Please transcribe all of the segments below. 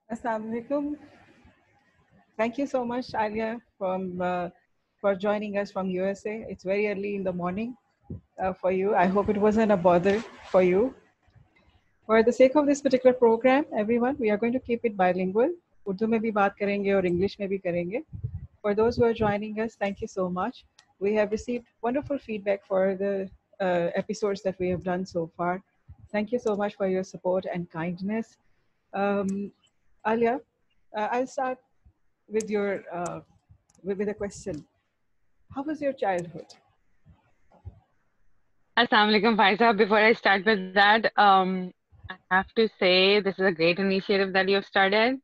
Assalamu alaikum. Thank you so much, Aliya, for joining us from USA. It's very early in the morning for you. I hope it wasn't a bother for you. For the sake of this particular program, everyone, we are going to keep it bilingual. Urdu में भी बात करेंगे और English में भी करेंगे. For those who are joining us, thank you so much. We have received wonderful feedback for the episodes that we have done so far. Thank you so much for your support and kindness. Aliya, I'll start with your with a question. How was your childhood? Assalamu alaikum, Faiza. Before I start with that, I have to say this is a great initiative that you have started.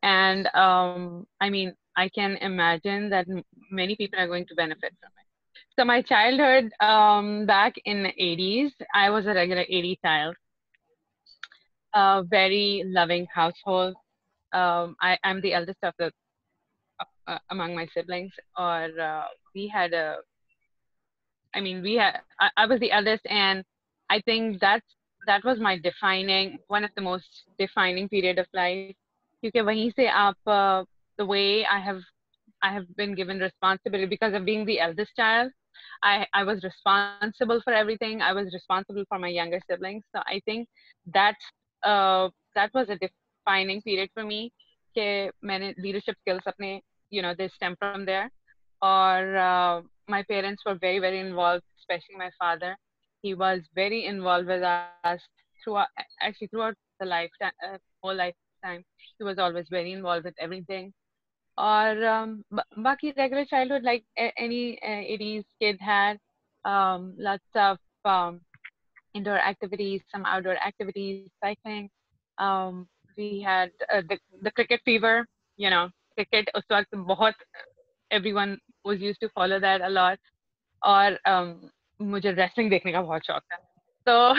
And I mean, I can imagine that many people are going to benefit from it. So my childhood, back in the 80s, I was a regular 80s child, a very loving household. I'm the eldest of the among my siblings, or we had a we had I was the eldest, and I think that was my defining one of the most defining period of life. क्योंकि वहीं से आप the way I have been given responsibility because of being the eldest child. I was responsible for everything. I was responsible for my younger siblings. So I think that's that was a defining period for me. कि मैंने leadership skills अपने they stem from there. Or my parents were very very involved, especially my father. He was very involved with us throughout, actually throughout the lifetime, whole lifetime. He was always very involved with everything. Or baki regular childhood like any 80s kid had, lots of indoor activities, some outdoor activities, cycling. We had the cricket fever, cricket उस वक्त बहुत everyone was used to follow that a lot. और मुझे wrestling देखने का बहुत शौक था. So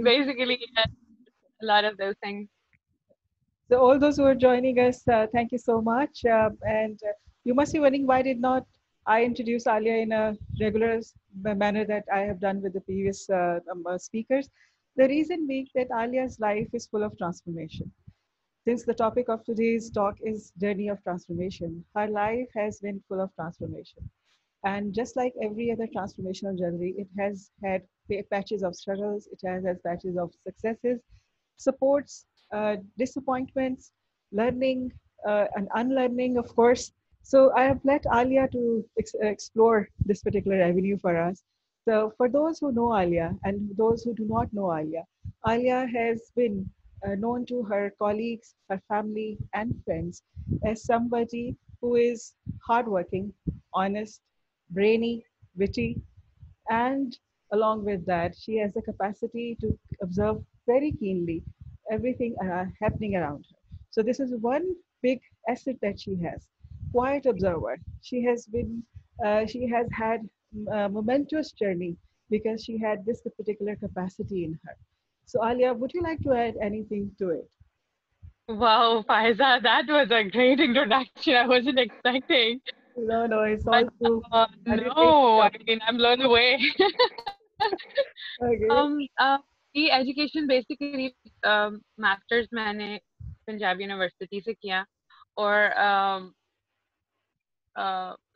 basically, yeah, a lot of those things. So all those who are joining us, thank you so much. And you must be wondering why did not I introduce Aliya in a regular manner that I have done with the previous speakers? The reason being that Aliya's life is full of transformation. Since the topic of today's talk is journey of transformation, her life has been full of transformation. And just like every other transformational journey, it has had patches of struggles, it has had patches of successes, supports, disappointments, learning, and unlearning, of course. So I have let Aliya to explore this particular avenue for us. So for those who know Aliya and those who do not know Aliya, Aliya has been known to her colleagues, her family, and friends as somebody who is hardworking, honest, brainy, witty, and along with that, she has the capacity to observe very keenly everything happening around her. So this is one big asset that she has. Quiet observer. She has had a momentous journey because she had this particular capacity in her. So Aliya, would you like to add anything to it? Wow, Faiza, that was a great introduction. I wasn't expecting. No, no, it's But all true. I didn't make no, it I up. mean, I'm blown away. Okay. ये education basically masters मैंने Punjab university से किया. और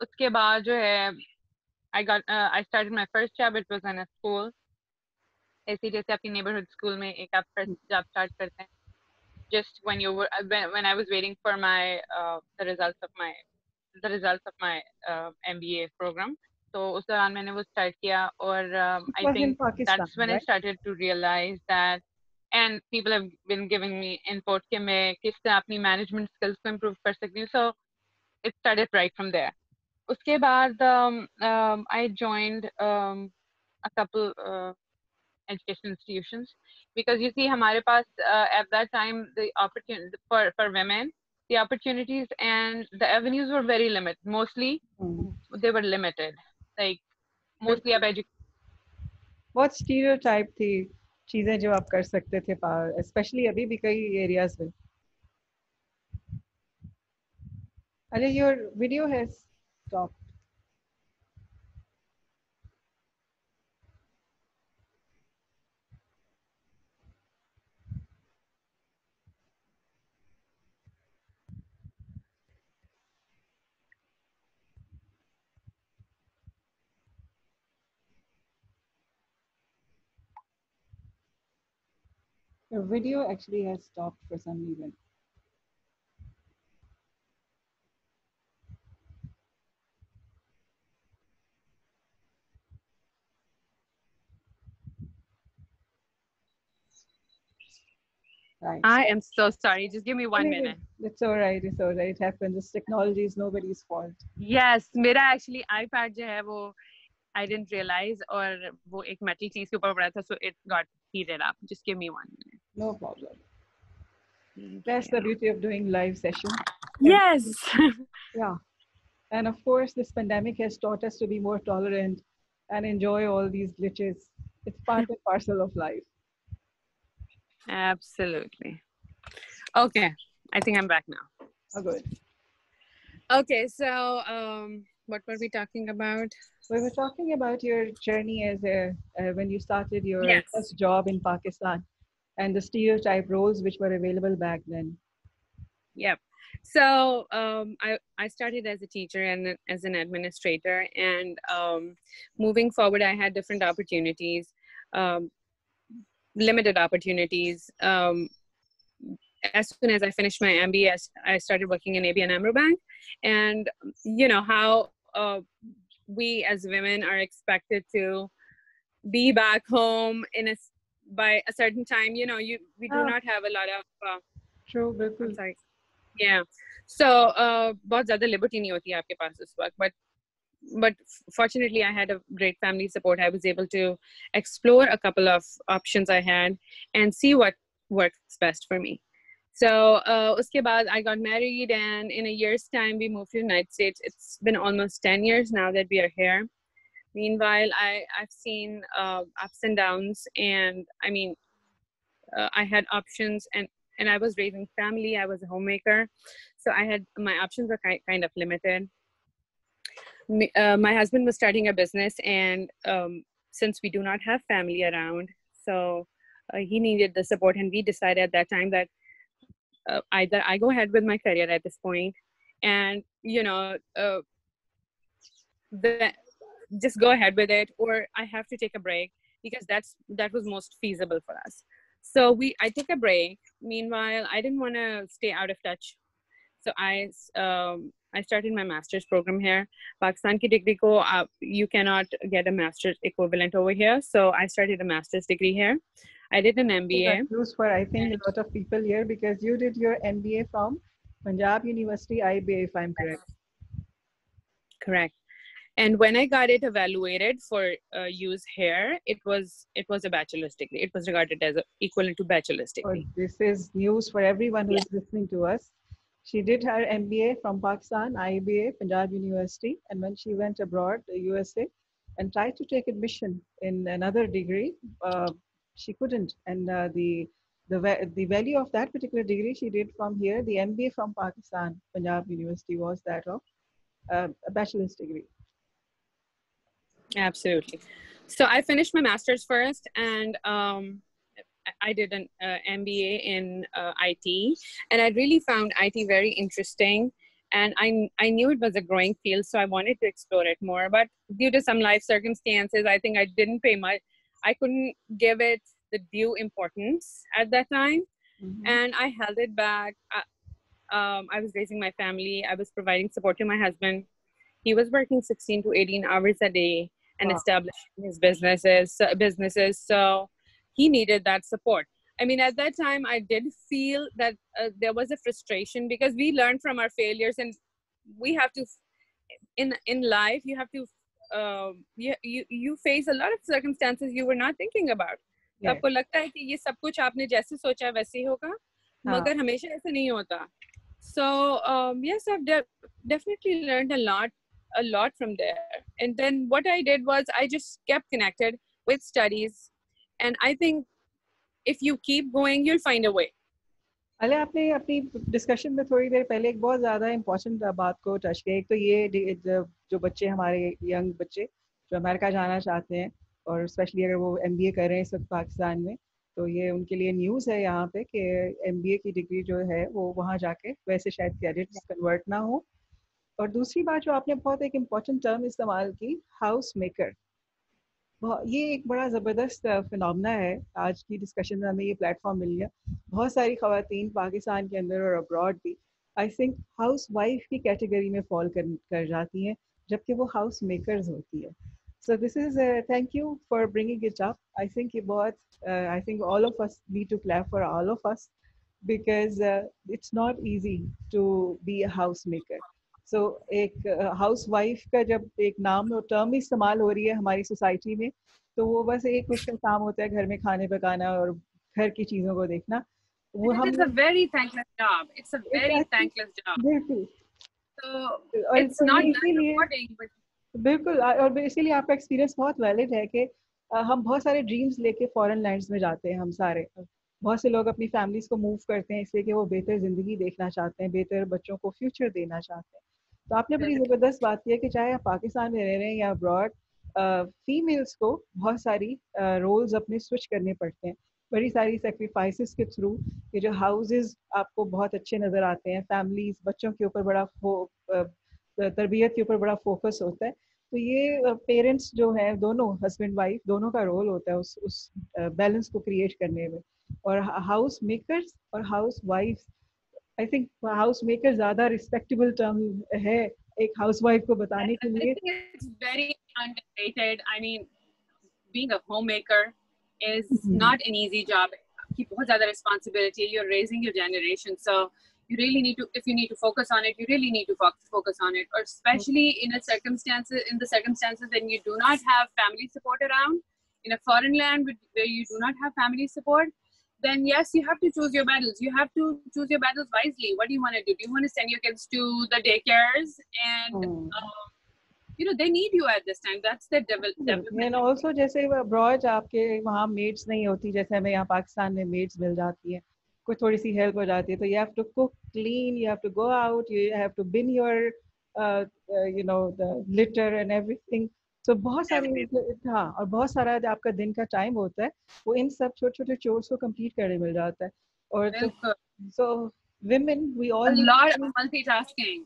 उसके बाद जो है I started my first job. It was in a school. ऐसे जैसे आपकी neighborhood school में एक आप first job start करते हैं. Just when I was waiting for my the results of my MBA program. तो उस दौरान मैंने वो start किया. और It I was in think Pakistan, that's when I right? started to realize that, and people have been giving me input कि मैं किस तरह अपनी management skills को improve कर सकती हूँ. So it started right from there. उसके बाद I joined a couple education institutions, because you see हमारे पास at that time the opportunity for women, the opportunities and the avenues were very limited. Mostly they were limited, like mostly आप education. बहुत stereotype थी चीजें जो आप कर सकते थे स्पेशली अभी भी कई एरियाज में. अरे your video has stop. Your video actually has stopped for some reason. Right. I So, am so sorry. Just give me I one mean, minute. it's all right. It's all right. It happens. This technology is nobody's fault. Yes, मेरा actually iPad जो है वो I didn't realize और वो एक metal चीज के ऊपर पड़ा था, so it got heated up. Just give me 1 minute. No problem. Thank That's the you. beauty of doing live session. And Yes. yeah, and of course, this pandemic has taught us to be more tolerant and enjoy all these glitches. It's part and parcel of life. Absolutely. Okay, I think I'm back now. Oh, good. Okay, so what were we talking about? We were talking about your journey as a when you started your Yes. first job in Pakistan and the stereotype roles which were available back then. Yep. So I started as a teacher and as an administrator, and moving forward, I had different opportunities, um, limited opportunities. As soon as I finished my MBA, I started working in ABN AMRO Bank, and you know how we as women are expected to be back home by a certain time. You know, we do Ah, not have a lot of. true, I'm bilkul. sorry. Yeah. So बहुत ज़्यादा liberty नहीं होती है आपके पास उस वक्त, but fortunately I had a great family support. I was able to explore a couple of options I had and see what works best for me. So उसके बाद I got married, and in a year's time we moved to the United States. It's been almost 10 years now that we are here. Meanwhile, I've seen ups and downs, and I mean, I had options, and I was raising family. I was a homemaker, so I had my options were kind of limited. My husband was starting a business, and since we do not have family around, so he needed the support, and we decided at that time that either I go ahead with my career at this point, and the, just go ahead with it, or I have to take a break, because that was most feasible for us. So I took a break. Meanwhile, I didn't want to stay out of touch, so I started my master's program here. Pakistan ki degree ko you cannot get a master's equivalent over here, so I started a master's degree here. I did an So MBA. that's news for I think a lot of people here because you did your MBA from Punjab University IBA, if I'm correct. Correct. And when I got it evaluated for use here, it was a bachelor's degree. It was regarded as equivalent to bachelor's Oh, degree. this is news for everyone who Yeah. is listening to us. She did her MBA from Pakistan, IBA, Punjab University, and when she went abroad, the USA, and tried to take admission in another degree, she couldn't. And the value of that particular degree she did from here, the MBA from Pakistan, Punjab University, was that of a bachelor's degree. Absolutely. So I finished my master's first, and I did an MBA in IT, and I really found IT very interesting. And I knew it was a growing field, so I wanted to explore it more. But due to some life circumstances, I think I didn't pay much. I couldn't give it the due importance at that time, Mm-hmm. and I held it back. I was raising my family. I was providing support to my husband. He was working 16 to 18 hours a day and Wow. establishing his businesses. So he needed that support. I mean, at that time, I did feel that there was a frustration, because we learned from our failures, and we have to, in life, you have to, you face a lot of circumstances you were not thinking about. तो Yes. आपको लगता है कि ये सब कुछ आपने जैसे सोचा वैसे ही होगा, हाँ. मगर हमेशा ऐसा नहीं होता. So yes, I've definitely learned a lot from there. And then what I did was I just kept connected with studies, and I think if you keep going, you'll find a way. अले आपने अपनी discussion में थोड़ी देर पहले एक बहुत ज़्यादा important बात को टच किया. एक तो ये जो बच्चे हमारे यंग बच्चे जो अमेरिका जाना चाहते हैं और स्पेशली अगर वो एमबीए कर रहे हैं इस वक्त पाकिस्तान में, तो ये उनके लिए न्यूज़ है यहाँ पे कि एमबीए की डिग्री जो है वो वहाँ जाके वैसे शायद क्रेडिट्स कन्वर्ट ना हो. और दूसरी बात जो आपने बहुत एक इम्पॉर्टेंट टर्म इस्तेमाल की, हाउस मेकर. ये एक बड़ा ज़बरदस्त फिनोमेना है। आज की डिस्कशन में हमें ये प्लेटफॉर्म मिल गया। बहुत सारी ख़वातीन पाकिस्तान के अंदर और अब्रॉड भी आई थिंक हाउस वाइफ की कैटेगरी में फॉल कर जाती हैं, जबकि वो हाउस मेकर्स होती है। So this is thank you for bringing it up. I think ये बहुत I think all of us need to clap for all of us because it's not easy to be a house maker. So एक house wife का जब एक नाम और term इस्तेमाल हो रही है हमारी सोसाइटी में, तो वो बस एक उसका काम होता है घर में खाने पकाना और घर की चीज़ों को देखना। वो And it हम is a very thankless job. It's a very exactly thankless job. बिल्कुल। So और it's तो not ये that इसीलिए rewarding, but बिल्कुल और इसीलिए आपका एक्सपीरियंस बहुत वैलिड है कि हम बहुत सारे ड्रीम्स लेके फॉरेन लैंड्स में जाते हैं। हम सारे बहुत से लोग अपनी फैमिलीज को मूव करते हैं इसलिए कि वो बेहतर ज़िंदगी देखना चाहते हैं, बेहतर बच्चों को फ्यूचर देना चाहते हैं। तो आपने बड़ी ज़बरदस्त बात की है कि चाहे आप पाकिस्तान में रह रहे हैं या अब्रॉड, फीमेल्स को बहुत सारी रोल्स अपने स्विच करने पड़ते हैं, बड़ी सारी सेक्रीफाइसेस के थ्रू। ये जो हाउसेस आपको बहुत अच्छे नज़र आते हैं, फैमिलीज बच्चों के ऊपर बड़ा तरबियत के ऊपर बड़ा फोकस होता है। तो ये पेरेंट्स जो हैं दोनों हस्बैंड वाइफ दोनों का रोल होता है उस बैलेंस को क्रिएट करने में। और हाउस मेकर्स और हाउस वाइफ, आई थिंक हाउस मेकर ज़्यादा रिस्पेक्टेबल टर्म है एक हाउस वाइफ को बताने के I लिए। think it's very underrated. I mean, being a homemaker is not an easy job. आपकी बहुत ज़्यादा responsibility. You're raising your generation, so you really need to. If you need to focus on it, you really need to focus on it. Or especially in the circumstances when you do not have family support around, in a foreign land where you do not have family support, then yes, you have to choose your battles. You have to choose your battles wisely. What do you want to do? Do you want to send your kids to the daycares and they need you at this time. That's the development. And also जैसे abroad आपके वहाँ maids नहीं होती जैसे हमें यहाँ पाकिस्तान में maids मिल जाती है, कोई थोड़ी सी हेल्प हो जाती है, तो you have to cook clean, you have to go out, you have to bin your you know the litter and everything. So बहुत सारी, Everything. हाँ, और बहुत सारा जो आपका दिन का टाइम होता है वो इन सब छोटे छोटे चोर्स को कंप्लीट करने मिल जाता है। और तो Bilkul. So women we A all lot of need multitasking.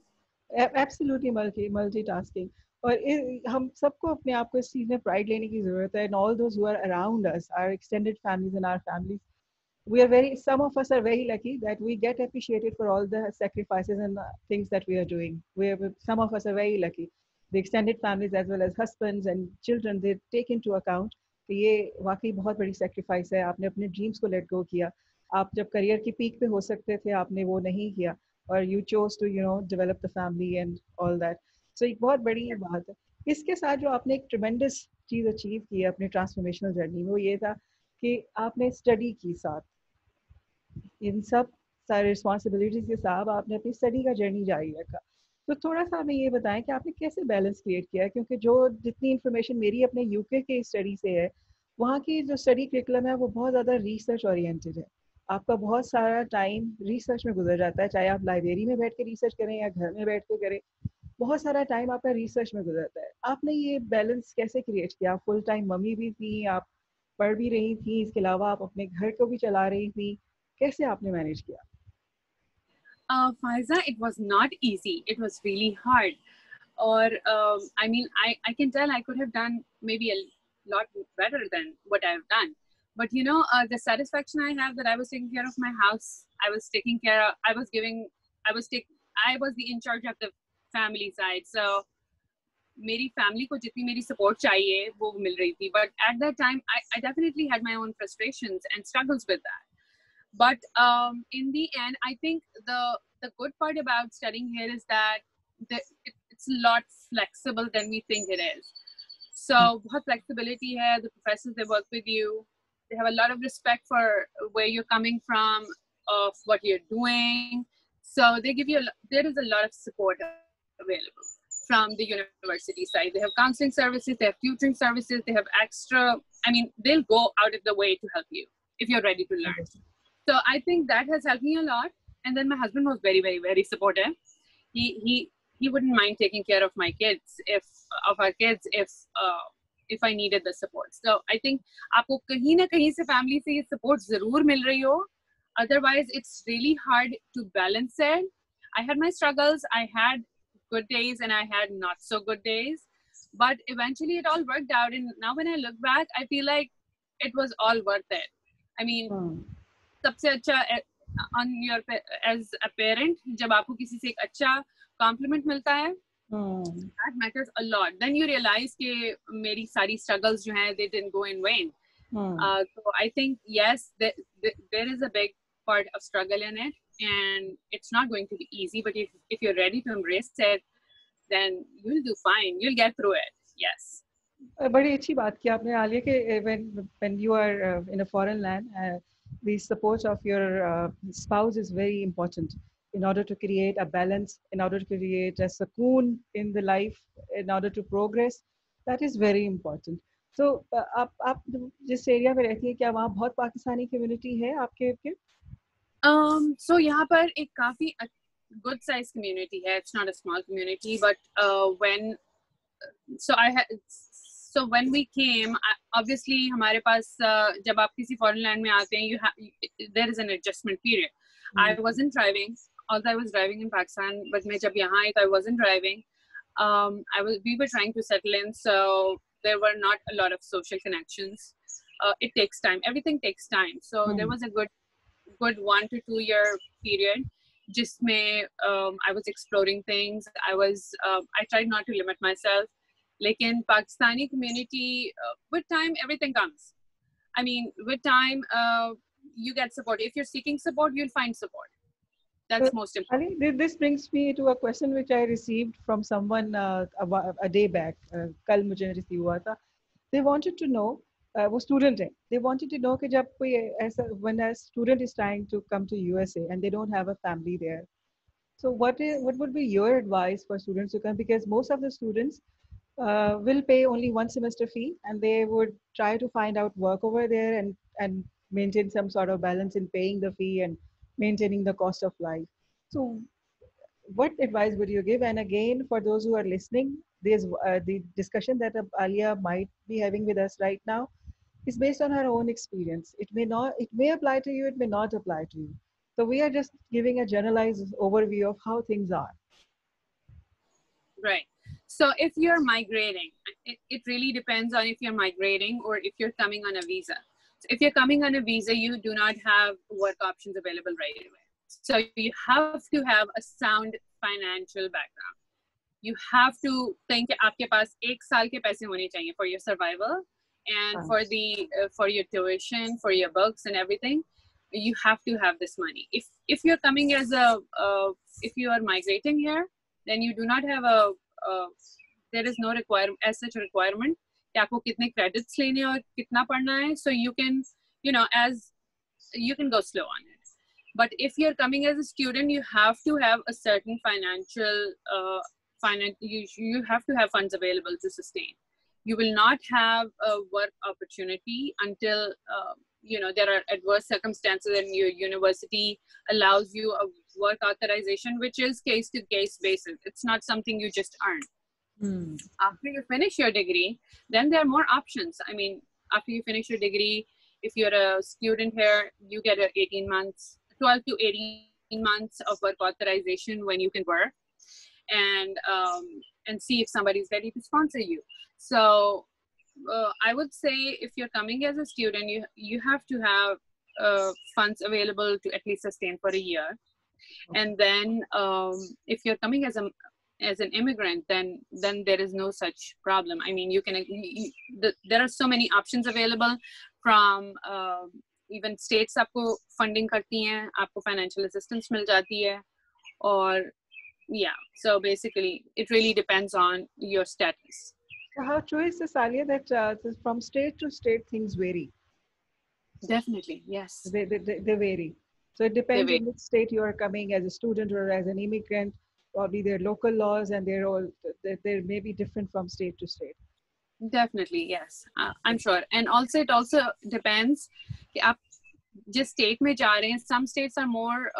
Absolutely multitasking. और हम सबको अपने आप को इस चीज़ में प्राइड लेने की ज़रूरत है। And all those who are around us, our extended families and our families, we are very, some of us are very lucky that we get appreciated for all the sacrifices and things that we are doing. Some of us are very lucky, the extended families as well as husbands and children, they take into account कि ये वाकई बहुत बड़ी sacrifice है, आपने अपने dreams को let go किया, आप जब करियर की पीक पे हो सकते थे आपने वो नहीं किया, और you chose to develop the family and all that. So एक बहुत बड़ी बात है। इसके साथ जो आपने एक ट्रिमेंडस चीज़ अचीव की है अपनी ट्रांसफॉर्मेशनल जर्नी में, वो ये था कि आपने स्टडी की साथ इन सब सारे रिस्पॉन्सिबिलिटीज के साथ आपने अपनी स्टडी का जर्नी जारी रखा। तो थोड़ा सा हमें ये बताएं कि आपने कैसे बैलेंस क्रिएट किया, क्योंकि जो जितनी इन्फॉर्मेशन मेरी अपने यूके के स्टडी से है, वहाँ की जो स्टडी करिकुलम है वो बहुत ज़्यादा रिसर्च ओरिएंटेड है। आपका बहुत सारा टाइम रिसर्च में गुजर जाता है, चाहे आप लाइब्रेरी में बैठ के रिसर्च करें या घर में बैठ के करें, बहुत सारा टाइम आपका रिसर्च में गुजरता है। आपने ये बैलेंस कैसे क्रिएट किया? फुल टाइम मम्मी भी थी, आप पढ़ भी रही थी, इसके अलावा आप अपने घर को भी चला रही थी, कैसे आपने मैनेज किया? Faiza, it was not easy. It was really hard. Or, I mean, I can tell I could have done maybe a lot better than what I've done. But the satisfaction I have that I was taking care of my house, I was taking care of, I was giving, I was the in charge of the family side. So, मेरी family को जितनी मेरी support चाहिए वो मिल रही थी, but at that time I definitely had my own frustrations and struggles with that. But in the end, I think the good part about studying here is that it's a lot flexible than we think it is. So बहुत flexibility है. The professors, they work with you. They have a lot of respect for where you're coming from, of what you're doing. So they give you there is a lot of support available from the university side. They have counseling services, they have tutoring services, they have extra. I mean, they'll go out of the way to help you if you're ready to learn. So I think that has helped me a lot. And then my husband was very, very, very supportive. He wouldn't mind taking care of my kids if I needed the support. So I think आपको कहीं ना कहीं से family से ये support जरूर मिल रही हो. Otherwise, it's really hard to balance it. I had my struggles. I had good days and I had not so good days. but eventually it all worked out. And now when I look back, I feel like it was all worth it. I mean, सबसे अच्छा on your as a parent, जब आपको किसी से एक अच्छा compliment मिलता है, that matters a lot. Then you realize कि मेरी सारी struggles जो हैं, they didn't go in vain. So I think yes, there is a big part of struggle in it, and it's not going to be easy. But if you're ready to embrace it, then you'll do fine. You'll get through it. Yes. बड़ी अच्छी बात की आपने आलिया कि when you are in a foreign land, the support of your spouse is very important in order to create a balance, in order to create a sukoon in the life, in order to progress. That is very important. So आप जिस area में रहती हैं, क्या वहाँ बहुत Pakistani community है आपके? So यहाँ पर एक काफी good size community है. It's not a small community, but so when we came, obviously हमारे पास जब आप किसी foreign land में आते हैं, there is an adjustment period. I wasn't driving, although I was driving in Pakistan, but मैं जब यहाँ आई तो I wasn't driving. We were trying to settle in, so there were not a lot of social connections. It takes time. Everything takes time. So there was a good 1 to 2 year period जिसमें I was exploring things. I tried not to limit myself. Lekin Pakistani community, with time everything comes. I mean, with time you get support. If you're seeking support, you'll find support. That's most important. Ali, this brings me to a question which I received from someone a day back. कल मुझे receive हुआ था. They wanted to know, वो student है. They wanted to know कि जब कोई ऐसा, when a student is trying to come to USA and they don't have a family there, so what would be your advice for students to come? Because most of the students will pay only one semester fee, and they would try to find out work over there and maintain some sort of balance in paying the fee and maintaining the cost of life. So what advice would you give? And again, for those who are listening, there's the discussion that Aliya might be having with us right now is based on her own experience. It may apply to you, it may not apply to you. So we are just giving a generalized overview of how things are. Right. So if you're migrating, it really depends on if you're migrating or if you're coming on a visa. So if you're coming on a visa, you do not have work options available right away. So you have to have a sound financial background. You have to think कि आपके पास 1 साल के पैसे होने चाहिए for your survival and for your tuition, for your books and everything. You have to have this money. If you're coming as if you are migrating here, then you do not have there is no requirement as such requirement कि आपको कितने credits लेने और कितना पढ़ना है. So you can, you can go slow on it. But if you're coming as a student, you have to have a certain financial you have to have funds available to sustain. You will not have a work opportunity until there are adverse circumstances and your university allows you a work authorization, which is case to case basis. It's not something you just earn. After you finish your degree, then there are more options. I mean, after you finish your degree, if you're a student here, you get 12 to 18 months of work authorization when you can work and see if somebody's ready to sponsor you. So I would say if you're coming as a student, you have to have funds available to at least sustain for a year. Okay. And then if you're coming as an immigrant, then there is no such problem. I mean, there are so many options available from even states आपको funding करती हैं, आपको financial assistance मिल जाती है, or yeah. So basically, it really depends on your status. How true is this, Aliya, that from state to state things vary? Definitely, yes. They vary. So it depends on which state you are coming as a student or as an immigrant. Probably their local laws and they may be different from state to state. Definitely, yes. I'm sure. And also, it also depends कि आप जिस state में जा रहे हैं, some states are more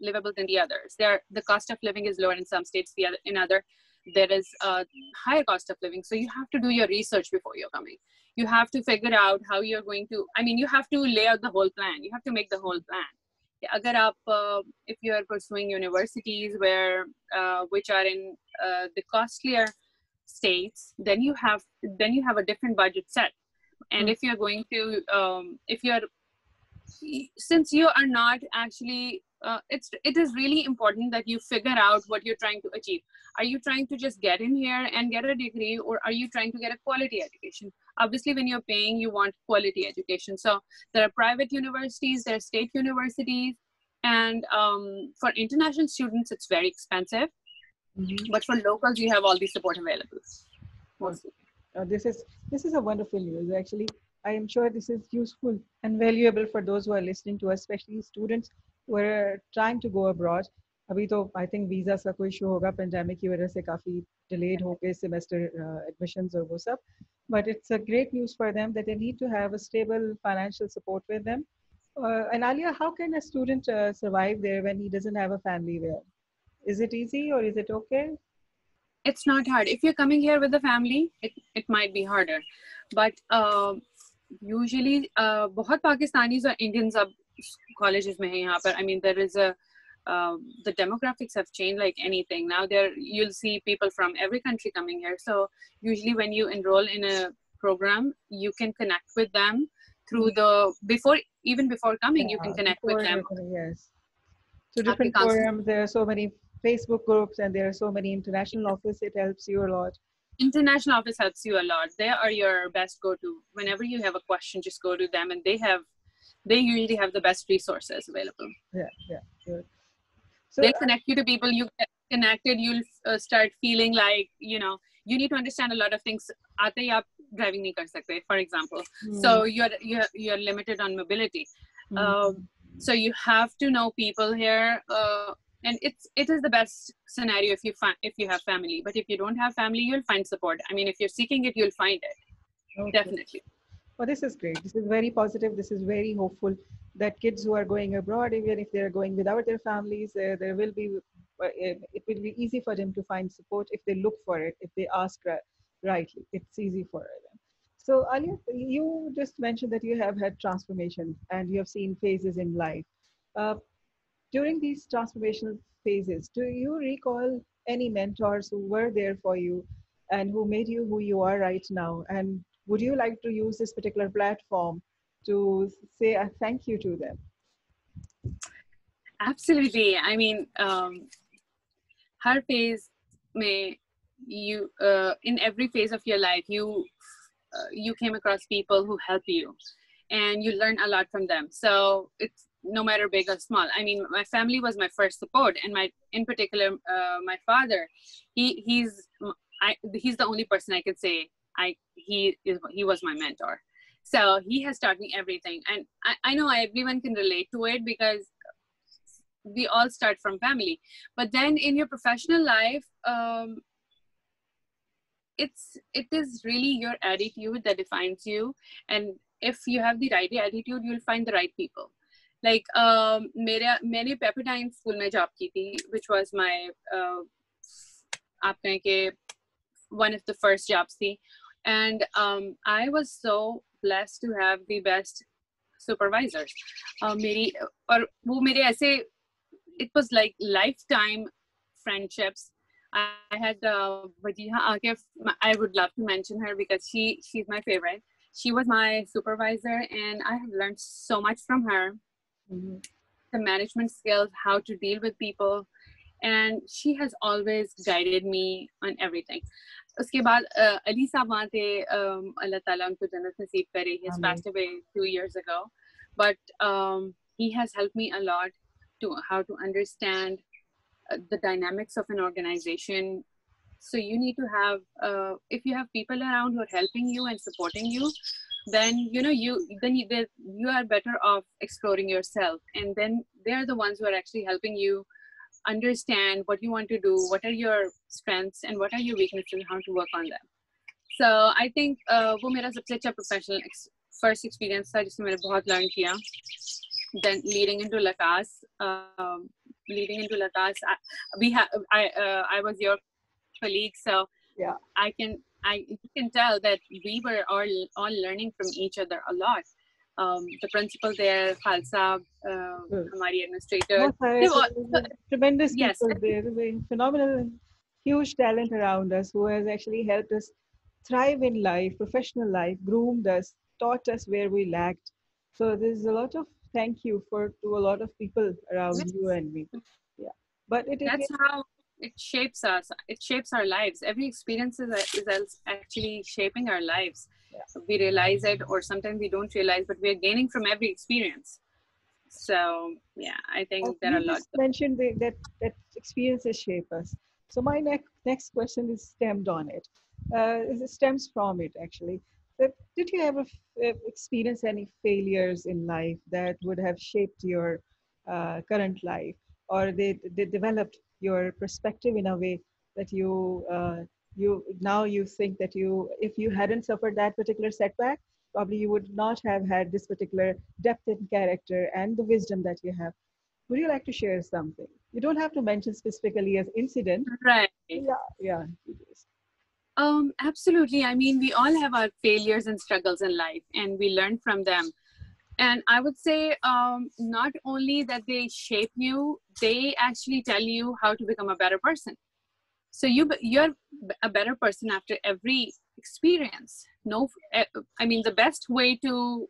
livable than the others. The cost of living is lower in some states. In other, there is a higher cost of living. So you have to do your research before you're coming. You have to figure out how you're going to. I mean, you have to lay out the whole plan. You have to make the whole plan. अगर आप if you are pursuing universities which are in the costlier states, then you have a different budget set. And if you're going to since you are not actually it is really important that you figure out what you're trying to achieve. Are you trying to just get in here and get a degree, or are you trying to get a quality education? Obviously, when you're paying, you want quality education. So there are private universities, there are state universities, and for international students it's very expensive. But for locals, you have all the support available mostly. This is a wonderful news. Actually, I am sure this is useful and valuable for those who are listening to us, especially students who are trying to go abroad. अभी तो I think visa का कोई issue होगा, pandemic की वजह से काफी delayed हो गए semester admissions और वो सब. But it's a great news for them that they need to have a stable financial support with them. And Aliya, how can a student survive there when he doesn't have a family there? Is it easy or is it okay? It's not hard. If you're coming here with a family, it might be harder. But usually, बहुत Pakistanis or Indians अब colleges में हैं यहाँ पर. I mean, there is the demographics have changed like anything. Now you'll see people from every country coming here. So usually when you enroll in a program, you can connect with them through even before coming, you can connect with them. Yes. So different forums, there are so many Facebook groups and there are so many international office. It helps you a lot. International office helps you a lot. They are your best go-to. Whenever you have a question, just go to them, and they usually have the best resources available. Yeah. Good. So they'll connect you to people. You get connected, you'll start feeling like, you need to understand a lot of things. Aate hi aap driving nahi kar sakte, for example. So you're limited on mobility. So you have to know people here. And it is the best scenario if you have family. But if you don't have family, you'll find support. I mean, if you're seeking it, you'll find it. Okay. Definitely. Well, this is great. This is very positive. This is very hopeful that kids who are going abroad, even if they're going without their families, there will be, it will be easy for them to find support if they look for it, if they ask rightly. It's easy for them. So, Aliya, you just mentioned that you have had transformation and you have seen phases in life. During these transformational phases, do you recall any mentors who were there for you and who made you who you are right now? And would you like to use this particular platform to say a thank you to them? Absolutely. I mean, her phase may you in every phase of your life, you came across people who help you, and you learn a lot from them. So it's no matter big or small. I mean, my family was my first support, and in particular, my father, he's the only person I could say he was my mentor. So he has taught me everything, and I know everyone can relate to it because we all start from family. But then in your professional life, it is really your attitude that defines you, and if you have the right attitude, you'll find the right people. Like मैंने Pepperdine school में job की थी, which was my आप कहें कि one of the first jobs थी, and I was so blessed to have the best supervisors. और वो मेरे ऐसे, it was like lifetime friendships. I had Wajiha Akif. I would love to mention her because she's my favorite. She was my supervisor, and I have learned so much from her. The management skills, how to deal with people, and she has always guided me on everything. उसके बाद Ali साहब वहाँ थे, अल्लाह ताला उनको जन्नत नसीब करे. He has passed away 2 years ago, but he has helped me a lot to how to understand the dynamics of an organization. So you need to have, if you have people around who are helping you and supporting you, then you are better off exploring yourself, and then they're the ones who are actually helping you understand what you want to do, what are your strengths and what are your weaknesses, and how to work on them. So I think वो मेरा सबसे अच्छा professional first experience था जिसमें मैंने बहुत learn किया. Then leading into Lakas, I was your colleague, so yeah, you can tell that we were all learning from each other a lot. The principal there, Khalsa, Hamari administrator, tremendous yes, people there, phenomenal huge talent around us who has actually helped us thrive in life, professional life, groomed us, taught us where we lacked. So there's a lot of thank you for to a lot of people around you Yes. and me. Yeah, but it That's again, how it shapes us. It shapes our lives. Every experience is actually shaping our lives. yeah. We realize it, or sometimes we don't realize, but we are gaining from every experience. So yeah, I think there are You a lot. just mentioned that experiences shape us. So my next question is stemmed on it. It stems from it actually. That did you ever experience any failures in life that would have shaped your current life, or they developed your perspective in a way that you now you think that you if you hadn't suffered that particular setback, probably you would not have had this particular depth in character and the wisdom that you have. Would you like to share something? You don't have to mention specifically as incident. Right. Yeah, yeah. Absolutely. I mean, we all have our failures and struggles in life, and we learn from them. And I would say, not only that they shape you, they actually tell you how to become a better person. So you're a better person after every experience. No, I mean, the best way to,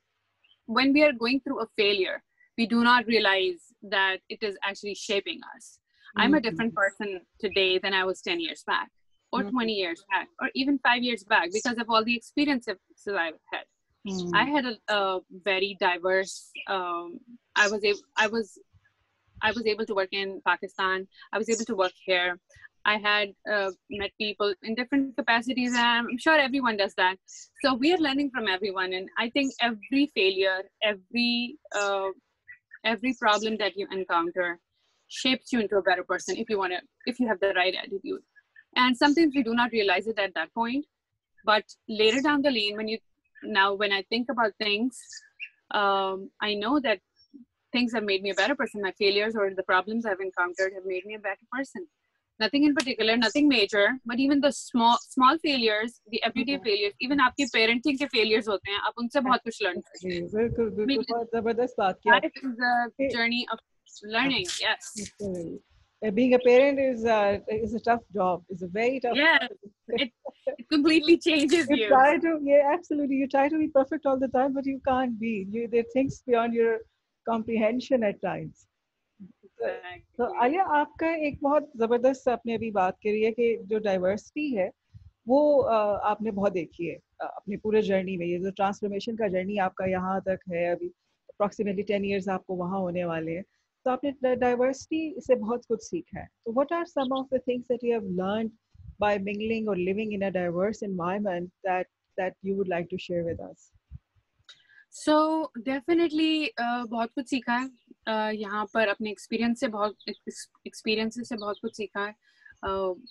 when we are going through a failure, we do not realize that it is actually shaping us. I'm a different Mm-hmm. person today than I was 10 years back, or Mm-hmm. 20 years back, or even 5 years back, because of all the experiences I've had. I had a very diverse. I was able to work in Pakistan. I was able to work here. I had met people in different capacities, and I'm sure everyone does that. So we are learning from everyone, and I think every failure, every problem that you encounter, shapes you into a better person if you have the right attitude. And sometimes we do not realize it at that point, but later down the lane, when I think about things, I know that things have made me a better person. My failures or the problems I've encountered have made me a better person. Nothing in particular, nothing major, but even the small failures, the everyday failures, even आपके parenting के failures होते हैं, आप उनसे बहुत कुछ learn करते हैं. बिल्कुल I mean, बिल्कुल बहुत जबरदस्त बात की life आपने. is a journey of learning. Yes. Being a parent is a tough job. It's a very tough Yes. job. It completely changes You you. try to, yeah, absolutely. You try to be perfect all the time, but you can't be. There are things beyond your comprehension at times. तो Exactly. Alia आपका एक बहुत ज़बरदस्त आपने अभी बात करी है कि जो डाइवर्सिटी है वो आपने बहुत देखी है अपनी पूरे जर्नी में. ये जो ट्रांसफॉर्मेशन का जर्नी आपका यहाँ तक है अभी अप्रॉक्सीमेटली 10 years आपको वहाँ होने वाले हैं. तो आपने डाइवर्सिटी से बहुत कुछ सीखा है. तो what are some of the things that you have learned by mingling or living in a diverse environment that you would like to share with us? So definitely बहुत कुछ सीखा है. यहाँ पर अपने experiences से बहुत कुछ सीखा है.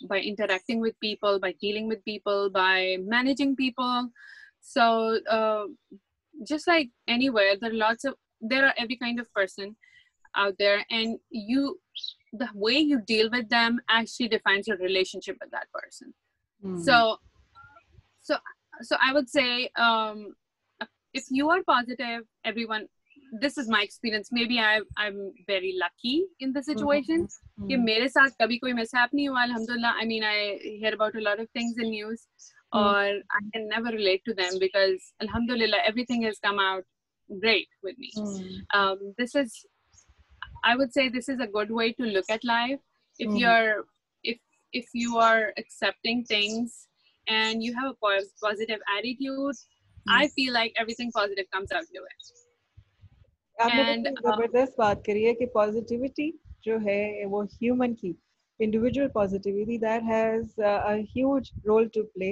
By interacting with people, by dealing with people, by managing people. So just like anywhere, there are every kind of person out there, and the way you deal with them actually defines your relationship with that person. So so so I would say, if you are positive, everyone, this is my experience, maybe I'm very lucky in the situation कि मेरे साथ कभी कोई mishap नहीं हुआ, alhamdulillah. I mean, I hear about a lot of things in news, or I can never relate to them because alhamdulillah everything has come out great with me. I would say this is a good way to look at life. If you are accepting things and you have a positive attitude, I feel like everything positive comes out your way. आपने And बड़ी जबरदस्त बात करी है कि positivity जो है वो ह्यूमन की individual positivity that has a huge role to play.